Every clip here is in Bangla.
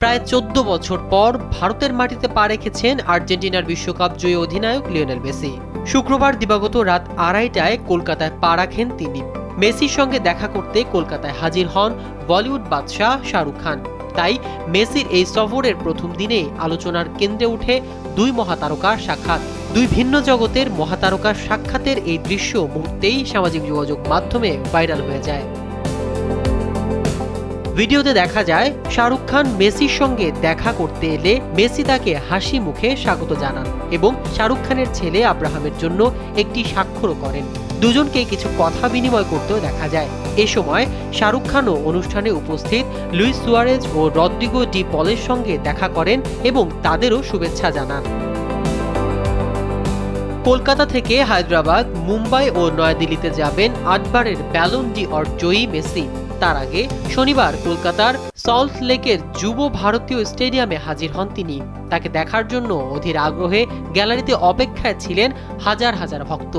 প্রায় ১৪ বছর পর ভারতের মাটিতে পা রেখেছেন আর্জেন্টিনার বিশ্বকাপ জয়ী অধিনায়ক লিওনেল মেসি। শুক্রবার দিবাগত রাত ২:৩০টায় কলকাতায় পা রাখেন তিনি। মেসির সঙ্গে দেখা করতে কলকাতায় হাজির হন বলিউড বাদশাহ শাহরুখ খান। তাই মেসির এই সফরের প্রথম দিনে আলোচনার কেন্দ্রে উঠে দুই মহাতারকার সাক্ষাৎ। দুই ভিন্ন জগতের মহাতারকার সাক্ষাতের এই দৃশ্য মুহূর্তেই সামাজিক যোগাযোগ মাধ্যমে ভাইরাল হয়ে যায়। ভিডিওতে দেখা যায় শাহরুখ খান মেসির সঙ্গে দেখা করতে এলে মেসি তাকে হাসি মুখে স্বাগত জানান এবং শাহরুখ খানের ছেলে আব্রাহামের জন্য একটি স্বাক্ষরও করেন। দুজনকে কিছু কথা বিনিময় করতেও দেখা যায়। এ সময় শাহরুখ খানও অনুষ্ঠানে উপস্থিত লুইস সুয়ারেজ ও রদ্রিগো ডি পলের সঙ্গে দেখা করেন এবং তাদেরও শুভেচ্ছা জানান। কলকাতা থেকে হায়দ্রাবাদ, মুম্বাই ও নয়াদিল্লিতে যাবেন ৮বারের ব্যালন ডি অর জয়ী মেসি। তার আগে শনিবার কলকাতার সল্ট লেকের যুব ভারতীয় স্টেডিয়ামে হাজির হন তিনি। তাকে দেখার জন্য অধীর আগ্রহে গ্যালারিতে অপেক্ষায় ছিলেন হাজার হাজার ভক্ত।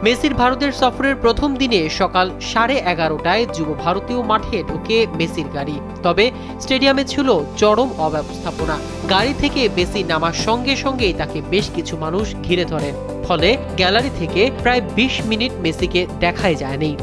মেসির ভারতের সফরের প্রথম দিনে সকাল 11:30টায় যুব ভারতীয় মাঠে ঢুকে মেসির গাড়ি। তবে স্টেডিয়ামে ছিল চরম অব্যবস্থাপনা। গাড়ি থেকে মেসি নামার সঙ্গে সঙ্গেই তাকে বেশ কিছু মানুষ ঘিরে ধরেন। ফলে গ্যালারি থেকে প্রায় ২০ মিনিট মেসিকে দেখাই যায়নি।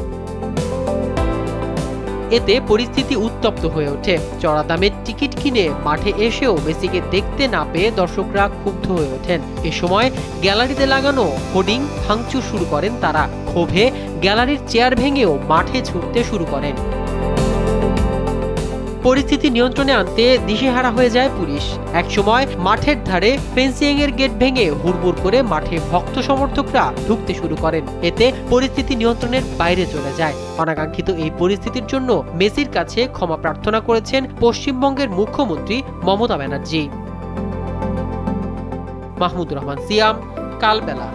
এতে পরিস্থিতি উত্তপ্ত হয়ে ওঠে। চড়া দামের টিকিট কিনে মাঠে এসেও মেসিকে দেখতে না পেয়ে দর্শকরা ক্ষুব্ধ হয়ে ওঠেন। এ সময় গ্যালারিতে লাগানো হোর্ডিং ভাঙচুর শুরু করেন তারা। ক্ষোভে গ্যালারির চেয়ার ভেঙেও মাঠে ছুটতে শুরু করেন। পরিস্থিতি নিয়ন্ত্রণে আনতে দিশেহারা হয়ে যায় পুলিশ। একসময় মাঠের ধারে ফেন্সিং এর গেট ভেঙে হুড়মুড় করে মাঠে ভক্ত সমর্থকরা ঢুকতে শুরু করেন। এতে পরিস্থিতি নিয়ন্ত্রণের বাইরে চলে যায়। অনাকাঙ্ক্ষিত এই পরিস্থিতির জন্য মেসির কাছে ক্ষমা প্রার্থনা করেছেন পশ্চিমবঙ্গের মুখ্যমন্ত্রী মমতা ব্যানার্জি। মাহমুদুর রহমান সিয়াম, কালবেলা।